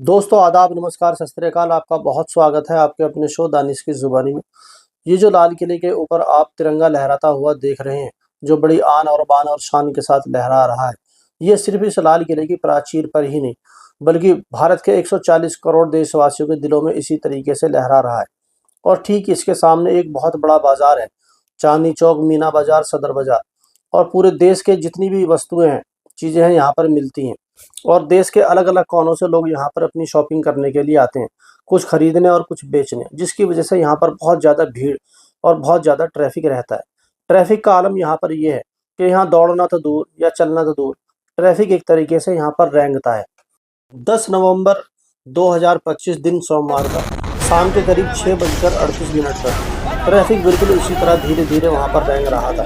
दोस्तों आदाब नमस्कार सत श्री अकाल। आपका बहुत स्वागत है आपके अपने शो दानिश की जुबानी में। ये जो लाल किले के ऊपर आप तिरंगा लहराता हुआ देख रहे हैं, जो बड़ी आन और बान और शान के साथ लहरा रहा है, ये सिर्फ इस लाल किले की प्राचीर पर ही नहीं बल्कि भारत के 140 करोड़ देशवासियों के दिलों में इसी तरीके से लहरा रहा है। और ठीक इसके सामने एक बहुत बड़ा बाजार है, चांदनी चौक, मीना बाजार, सदर बाजार। और पूरे देश के जितनी भी वस्तुएं हैं, चीज़ें हैं, यहाँ पर मिलती हैं। और देश के अलग अलग कोनों से लोग यहाँ पर अपनी शॉपिंग करने के लिए आते हैं, कुछ खरीदने और कुछ बेचने, जिसकी वजह से यहाँ पर बहुत ज़्यादा भीड़ और बहुत ज़्यादा ट्रैफिक रहता है। ट्रैफिक का आलम यहाँ पर ये है कि यहाँ दौड़ना तो दूर या चलना तो दूर, ट्रैफिक एक तरीके से यहाँ पर रेंगता है। 10 नवंबर 2025 दिन सोमवार का शाम के करीब 6:38 पर ट्रैफिक बिल्कुल इसी तरह धीरे धीरे वहाँ पर रेंग रहा था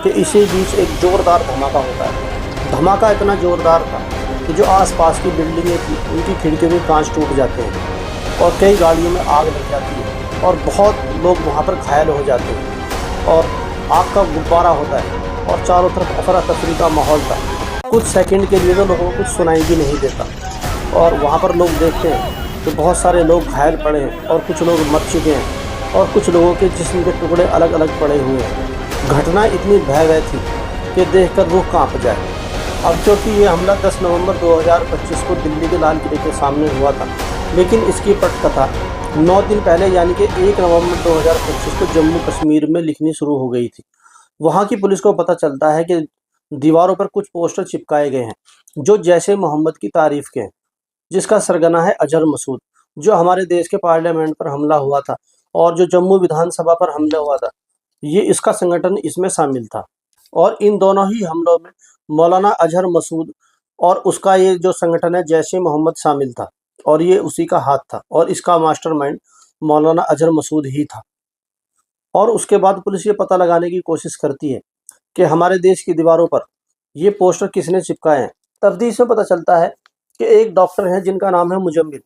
कि इसी बीच एक जोरदार धमाका होता है। धमाका इतना जोरदार था कि जो आसपास की बिल्डिंगें थी उनकी खिड़कियों में कांच टूट जाते हैं और कई गाड़ियों में आग लग जाती है और बहुत लोग वहाँ पर घायल हो जाते हैं और आग का गुब्बारा होता है और चारों तरफ अफरा तफरी का माहौल था। कुछ सेकंड के लिए तो लोगों को कुछ सुनाई भी नहीं देता और वहाँ पर लोग देखते हैं कि बहुत सारे लोग घायल पड़े हैं और कुछ लोग मर चुके हैं और कुछ लोगों के जिस्म के टुकड़े अलग अलग पड़े हुए हैं। घटना इतनी भयावह थी कि देखकर रूह कांप जाए। अब क्योंकि ये हमला 10 नवंबर 2025 को दिल्ली के लाल किले के सामने हुआ था, लेकिन इसकी पटकथा 9 दिन पहले यानी कि 1 नवंबर 2025 को जम्मू कश्मीर में लिखनी शुरू हो गई थी। वहाँ की पुलिस को पता चलता है कि दीवारों पर कुछ पोस्टर चिपकाए गए हैं जो जैश ए मोहम्मद की तारीफ के हैं, जिसका सरगना है अजहर मसूद, जो हमारे देश के पार्लियामेंट पर हमला हुआ था और जो जम्मू विधानसभा पर हमला हुआ था, ये इसका संगठन इसमें शामिल था। और इन दोनों ही हमलों में मौलाना अजहर मसूद और उसका ये जो संगठन है जैश ए मोहम्मद शामिल था और ये उसी का हाथ था और इसका मास्टरमाइंड मौलाना अजहर मसूद ही था। और उसके बाद पुलिस ये पता लगाने की कोशिश करती है कि हमारे देश की दीवारों पर ये पोस्टर किसने चिपकाए हैं। तफ्तीश में पता चलता है कि एक डॉक्टर हैं जिनका नाम है मुजम्मिल,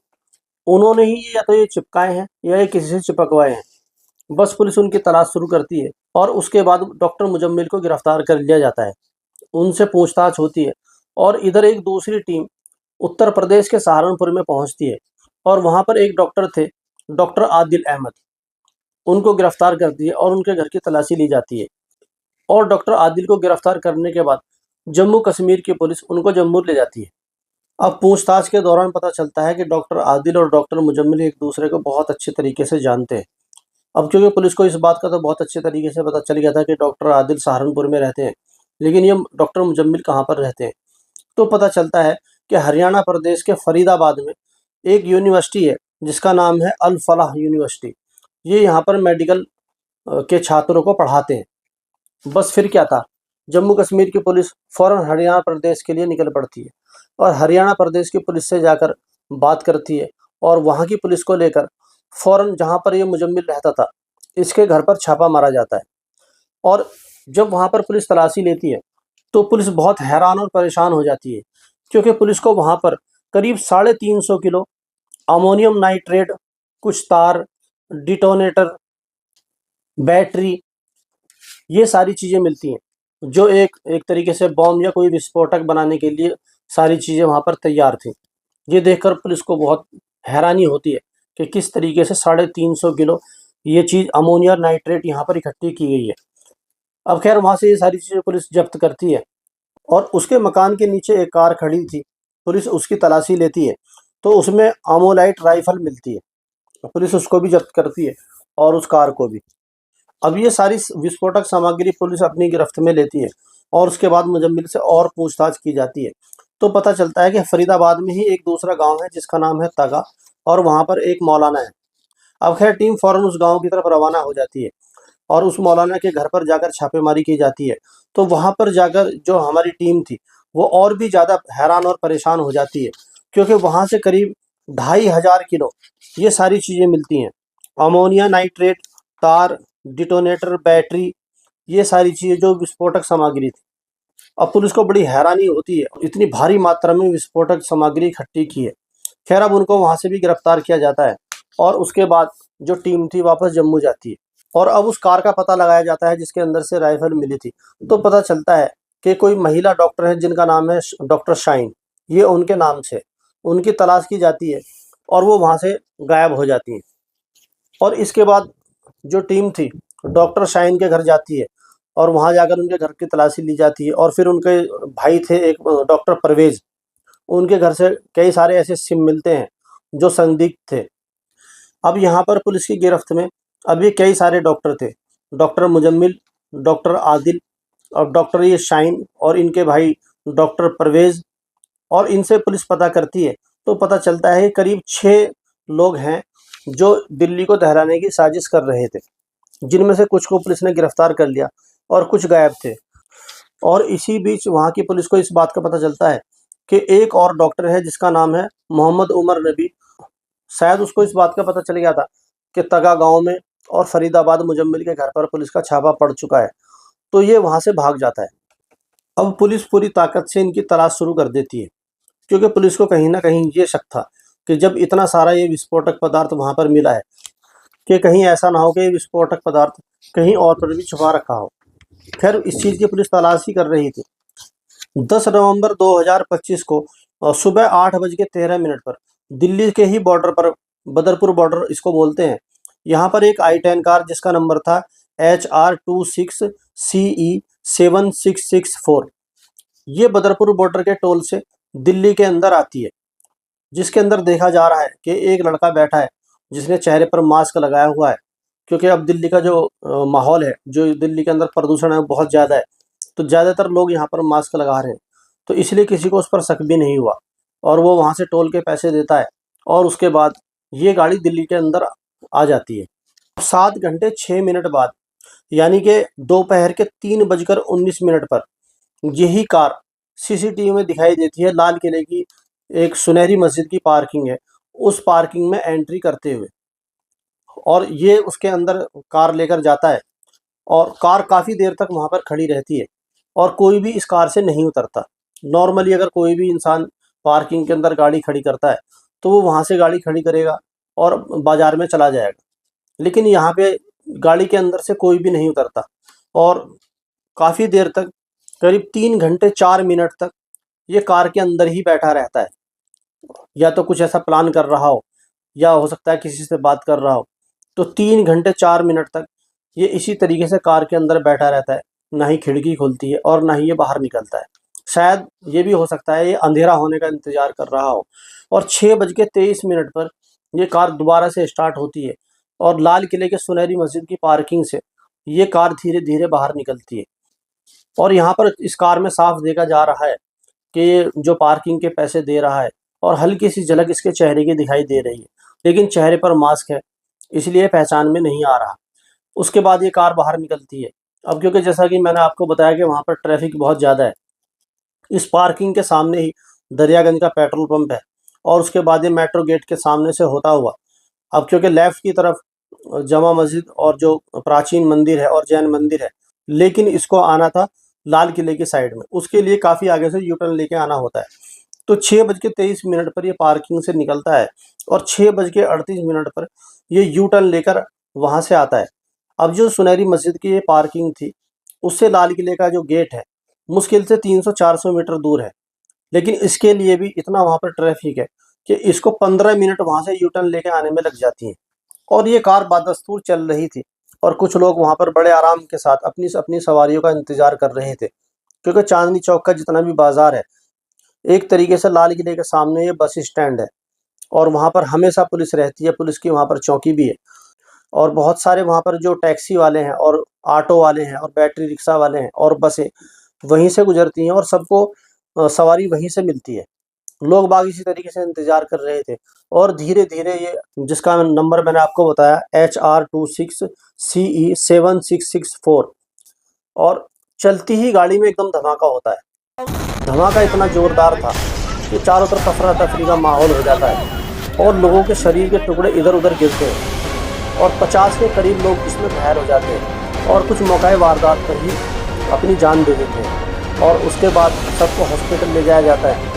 उन्होंने ही या तो ये चिपकाए हैं या ये किसी से चिपकवाए हैं। बस पुलिस उनकी तलाश शुरू करती है और उसके बाद डॉक्टर मुजम्मिल को गिरफ्तार कर लिया जाता है, उनसे पूछताछ होती है। और इधर एक दूसरी टीम उत्तर प्रदेश के सहारनपुर में पहुंचती है और वहां पर एक डॉक्टर थे, डॉक्टर आदिल अहमद, उनको गिरफ्तार करती है और उनके घर की तलाशी ली जाती है। और डॉक्टर आदिल को गिरफ्तार करने के बाद जम्मू कश्मीर की पुलिस उनको जम्मू ले जाती है। अब पूछताछ के दौरान पता चलता है कि डॉक्टर आदिल और डॉक्टर मुजम्मिल एक दूसरे को बहुत अच्छे तरीके से जानते हैं। अब क्योंकि पुलिस को इस बात का तो बहुत अच्छे तरीके से पता चल गया था कि डॉक्टर आदिल सहारनपुर में रहते हैं, लेकिन ये डॉक्टर मुजम्मिल कहाँ पर रहते हैं, तो पता चलता है कि हरियाणा प्रदेश के फरीदाबाद में एक यूनिवर्सिटी है जिसका नाम है अल फलाह यूनिवर्सिटी। ये यहाँ पर मेडिकल के छात्रों को पढ़ाते हैं। बस फिर क्या था, जम्मू कश्मीर की पुलिस फ़ौरन हरियाणा प्रदेश के लिए निकल पड़ती है और हरियाणा प्रदेश की पुलिस से जाकर बात करती है और वहाँ की पुलिस को लेकर फ़ौरन जहाँ पर ये मुजम्मिल रहता था इसके घर पर छापा मारा जाता है। और जब वहाँ पर पुलिस तलाशी लेती है तो पुलिस बहुत हैरान और परेशान हो जाती है, क्योंकि पुलिस को वहाँ पर करीब 350 किलो अमोनियम नाइट्रेट, कुछ तार, डिटोनेटर, बैटरी, ये सारी चीज़ें मिलती हैं जो एक एक तरीके से बॉम्ब या कोई विस्फोटक बनाने के लिए सारी चीज़ें वहाँ पर तैयार थी। ये देखकर पुलिस को बहुत हैरानी होती है कि किस तरीके से 350 किलो ये चीज़ अमोनिया नाइट्रेट यहाँ पर इकट्ठी की गई है। अब खैर वहाँ से ये सारी चीज़ें पुलिस जब्त करती है और उसके मकान के नीचे एक कार खड़ी थी, पुलिस उसकी तलाशी लेती है तो उसमें आर्मोलाइट राइफल मिलती है, पुलिस उसको भी जब्त करती है और उस कार को भी। अब ये सारी विस्फोटक सामग्री पुलिस अपनी गिरफ्त में लेती है और उसके बाद मुजम्मिल से और पूछताछ की जाती है तो पता चलता है कि फरीदाबाद में ही एक दूसरा गांव है जिसका नाम है तगा और वहाँ पर एक मौलाना है। अब खैर टीम फ़ौरन उस गांव की तरफ रवाना हो जाती है और उस मौलाना के घर पर जाकर छापेमारी की जाती है। तो वहाँ पर जाकर जो हमारी टीम थी वो और भी ज़्यादा हैरान और परेशान हो जाती है, क्योंकि वहाँ से करीब 2500 किलो ये सारी चीज़ें मिलती हैं, अमोनिया नाइट्रेट, तार, डिटोनेटर, बैटरी, ये सारी चीज़ें जो विस्फोटक सामग्री थी। अब पुलिस को बड़ी हैरानी होती है, इतनी भारी मात्रा में विस्फोटक सामग्री इकट्ठी की है। खैर अब उनको वहाँ से भी गिरफ्तार किया जाता है और उसके बाद जो टीम थी वापस जम्मू जाती है और अब उस कार का पता लगाया जाता है जिसके अंदर से राइफल मिली थी। तो पता चलता है कि कोई महिला डॉक्टर है जिनका नाम है डॉक्टर शाइन, ये उनके नाम से। उनकी तलाश की जाती है और वो वहाँ से गायब हो जाती हैं। और इसके बाद जो टीम थी डॉक्टर शाहीन के घर जाती है और वहाँ जाकर उनके घर की तलाशी ली जाती है। और फिर उनके भाई थे एक डॉक्टर परवेज़, उनके घर से कई सारे ऐसे सिम मिलते हैं जो संदिग्ध थे। अब यहाँ पर पुलिस की गिरफ्त में अभी कई सारे डॉक्टर थे, डॉक्टर मुजम्मिल, डॉक्टर आदिल और डॉक्टर ये शाहीन और इनके भाई डॉक्टर परवेज़। और इनसे पुलिस पता करती है तो पता चलता है कि करीब 6 लोग हैं जो दिल्ली को दहराने की साजिश कर रहे थे, जिनमें से कुछ को पुलिस ने गिरफ्तार कर लिया और कुछ गायब थे। और इसी बीच वहाँ की पुलिस को इस बात का पता चलता है कि एक और डॉक्टर है जिसका नाम है मोहम्मद उमर नबी। शायद उसको इस बात का पता चल गया था कि तगा गांव में और फरीदाबाद मुजम्मिल के घर पर पुलिस का छापा पड़ चुका है, तो ये वहाँ से भाग जाता है। अब पुलिस पूरी ताकत से इनकी तलाश शुरू कर देती है, क्योंकि पुलिस को कहीं ना कहीं ये शक था कि जब इतना सारा ये विस्फोटक पदार्थ वहाँ पर मिला है कि कहीं ऐसा ना हो कि ये विस्फोटक पदार्थ कहीं और पर भी छुपा रखा हो। खैर इस चीज़ की पुलिस तलाश ही कर रही थी। 10 नवंबर 2025 को सुबह 8:13 पर दिल्ली के ही बॉर्डर पर, बदरपुर बॉर्डर इसको बोलते हैं, यहाँ पर एक I-10 कार जिसका नंबर था HR26CE7664, ये बदरपुर बॉर्डर के टोल से दिल्ली के अंदर आती है, जिसके अंदर देखा जा रहा है कि एक लड़का बैठा है जिसने चेहरे पर मास्क लगाया हुआ है। क्योंकि अब दिल्ली का जो माहौल है, जो दिल्ली के अंदर प्रदूषण है बहुत ज़्यादा है, तो ज़्यादातर लोग यहाँ पर मास्क लगा रहे हैं, तो इसलिए किसी को उस पर शक भी नहीं हुआ और वो वहाँ से टोल के पैसे देता है और उसके बाद ये गाड़ी दिल्ली के अंदर आ जाती है। 7 घंटे 6 मिनट बाद, यानी कि दोपहर के 3:19 पर यही कार सीसीटीवी में दिखाई देती है लाल किले की एक सुनहरी मस्जिद की पार्किंग है, उस पार्किंग में एंट्री करते हुए। और ये उसके अंदर कार लेकर जाता है और कार काफ़ी देर तक वहाँ पर खड़ी रहती है और कोई भी इस कार से नहीं उतरता। नॉर्मली अगर कोई भी इंसान पार्किंग के अंदर गाड़ी खड़ी करता है तो वो वहाँ से गाड़ी खड़ी करेगा और बाज़ार में चला जाएगा, लेकिन यहाँ पे गाड़ी के अंदर से कोई भी नहीं उतरता और काफ़ी देर तक, करीब 3 घंटे 4 मिनट तक ये कार के अंदर ही बैठा रहता है। या तो कुछ ऐसा प्लान कर रहा हो या हो सकता है किसी से बात कर रहा हो। तो 3 घंटे 4 मिनट तक ये इसी तरीके से कार के अंदर बैठा रहता है, ना ही खिड़की खुलती है और ना ही ये बाहर निकलता है। शायद ये भी हो सकता है ये अंधेरा होने का इंतज़ार कर रहा हो। और 6:23 पर ये कार दोबारा से स्टार्ट होती है और लाल किले के सुनहरी मस्जिद की पार्किंग से ये कार धीरे धीरे बाहर निकलती है। और यहाँ पर इस कार में साफ देखा जा रहा है कि ये जो पार्किंग के पैसे दे रहा है और हल्की सी झलक इसके चेहरे की दिखाई दे रही है, लेकिन चेहरे पर मास्क है इसलिए पहचान में नहीं आ रहा। उसके बाद ये कार बाहर निकलती है। अब क्योंकि जैसा कि मैंने आपको बताया कि वहाँ पर ट्रैफिक बहुत ज़्यादा है, इस पार्किंग के सामने ही दरियागंज का पेट्रोल पंप है और उसके बाद ये मेट्रो गेट के सामने से होता हुआ, अब क्योंकि लेफ़्ट की तरफ जमा मस्जिद और जो प्राचीन मंदिर है और जैन मंदिर है, लेकिन इसको आना था लाल किले की साइड में, उसके लिए काफ़ी आगे से यू टर्न लेके आना होता है। तो 6:23 पर ये पार्किंग से निकलता है और 6:38 पर ये यू टर्न लेकर वहाँ से आता है। अब जो सुनहरी मस्जिद की ये पार्किंग थी, उससे लाल किले का जो गेट है मुश्किल से 300-400 मीटर दूर है, लेकिन इसके लिए भी इतना वहाँ पर ट्रैफिक है कि इसको 15 मिनट वहाँ से यू टर्न लेके आने में लग जाती हैं। और ये कार बदस्तूर चल रही थी और कुछ लोग वहाँ पर बड़े आराम के साथ अपनी अपनी सवारियों का इंतज़ार कर रहे थे, क्योंकि चांदनी चौक का जितना भी बाज़ार है, एक तरीके से लाल किले के सामने ये बस स्टैंड है और वहाँ पर हमेशा पुलिस रहती है, पुलिस की वहाँ पर चौकी भी है। और बहुत सारे वहाँ पर जो टैक्सी वाले हैं और ऑटो वाले हैं और बैटरी रिक्शा वाले हैं और बसें वहीं से गुजरती हैं और सबको सवारी वहीं से मिलती है। लोग बाग इसी तरीके से इंतज़ार कर रहे थे और धीरे-धीरे ये, जिसका नंबर मैंने आपको बताया HR26CE7664, और चलती ही गाड़ी में एकदम धमाका होता है। धमाका इतना ज़ोरदार था कि चारों तरफ अफरा-तफरी का माहौल हो जाता है और लोगों के शरीर के टुकड़े इधर-उधर गिरते हैं और 50 के करीब लोग इसमें घायल हो जाते हैं और कुछ मौके वारदात पर ही अपनी जान दे देते हैं और उसके बाद सबको हॉस्पिटल ले जाया जाता है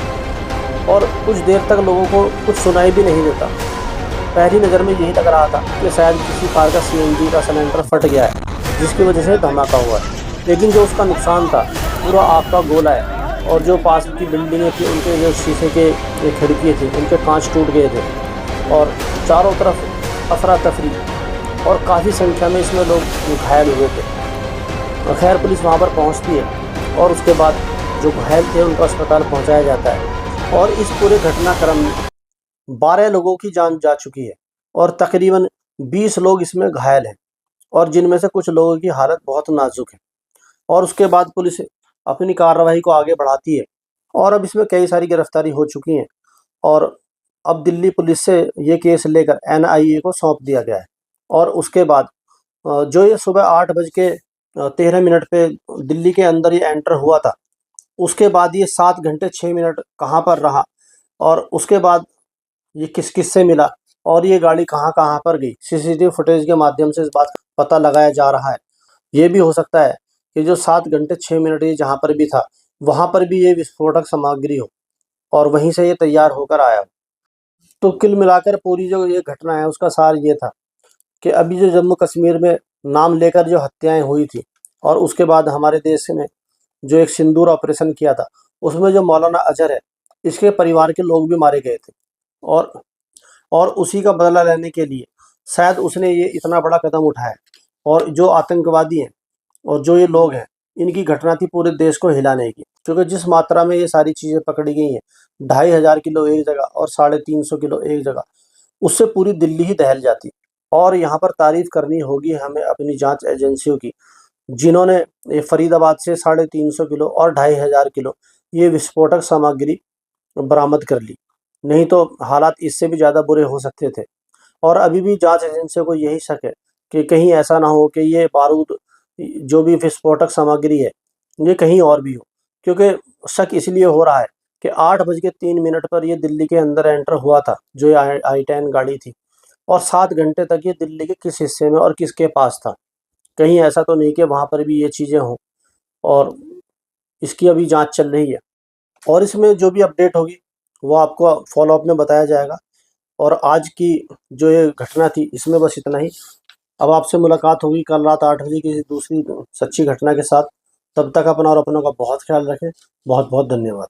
और कुछ देर तक लोगों को कुछ सुनाई भी नहीं देता। पहली नज़र में यही लग रहा था कि शायद किसी कार का CNG का सिलेंडर फट गया है, जिसकी वजह से धमाका हुआ है, लेकिन जो उसका नुकसान था पूरा आग का गोला है और जो पास की बिल्डिंगें थी उनके जो शीशे के खिड़की थी उनके कांच टूट गए थे और चारों तरफ अफरा तफरी और काफ़ी संख्या में इसमें लोग घायल हुए थे। खैर पुलिस वहाँ पर पहुँचती है और उसके बाद जो घायल थे उनको अस्पताल पहुँचाया जाता है और इस पूरे घटनाक्रम में 12 लोगों की जान जा चुकी है और तकरीबन 20 लोग इसमें घायल हैं और जिनमें से कुछ लोगों की हालत बहुत नाजुक है। और उसके बाद पुलिस अपनी कार्रवाई को आगे बढ़ाती है और अब इसमें कई सारी गिरफ्तारी हो चुकी हैं और अब दिल्ली पुलिस से ये केस लेकर NIA को सौंप दिया गया है। और उसके बाद जो ये सुबह 8:13 पे दिल्ली के अंदर ये एंटर हुआ था, उसके बाद ये 7 घंटे 6 मिनट कहाँ पर रहा और उसके बाद ये किस किस से मिला और ये गाड़ी कहाँ कहाँ पर गई, CCTV फुटेज के माध्यम से इस बात का पता लगाया जा रहा है। ये भी हो सकता है कि जो 7 घंटे 6 मिनट ये जहाँ पर भी था वहाँ पर भी ये विस्फोटक सामग्री हो और वहीं से ये तैयार होकर आया हो। तो कुल मिलाकर पूरी जो ये घटना है उसका सार ये था कि अभी जो जम्मू कश्मीर में नाम लेकर जो हत्याएं हुई थी और उसके बाद हमारे देश ने जो एक सिंदूर ऑपरेशन किया था उसमें जो मौलाना अजहर है इसके परिवार के लोग भी मारे गए थे और और उसी का बदला लेने के लिए शायद उसने ये इतना बड़ा कदम उठाया। और जो आतंकवादी हैं और जो ये लोग हैं इनकी घटना थी पूरे देश को हिलाने की, क्योंकि जिस मात्रा में ये सारी चीज़ें पकड़ी गई हैं 2,500 किलो एक जगह और 350 किलो एक जगह, उससे पूरी दिल्ली ही दहल जाती। और यहाँ पर तारीफ करनी होगी हमें अपनी जांच एजेंसियों की, जिन्होंने ये फरीदाबाद से 350 किलो और 2,500 किलो ये विस्फोटक सामग्री बरामद कर ली, नहीं तो हालात इससे भी ज़्यादा बुरे हो सकते थे। और अभी भी जांच एजेंसियों को यही शक है कि कहीं ऐसा ना हो कि ये बारूद जो भी विस्फोटक सामग्री है ये कहीं और भी हो, क्योंकि शक इसलिए हो रहा है कि 8:03 पर ये दिल्ली के अंदर एंटर हुआ था जो ये I-10 गाड़ी थी और 7 घंटे तक ये दिल्ली के किस हिस्से में और किसके पास था। कहीं ऐसा तो नहीं कि वहाँ पर भी ये चीज़ें हों, और इसकी अभी जांच चल रही है और इसमें जो भी अपडेट होगी वो आपको फॉलोअप में बताया जाएगा। और आज की जो ये घटना थी इसमें बस इतना ही। अब आपसे मुलाकात होगी कल रात 8 बजे किसी दूसरी सच्ची घटना के साथ। तब तक अपना और अपनों का बहुत ख्याल रखें। बहुत बहुत धन्यवाद।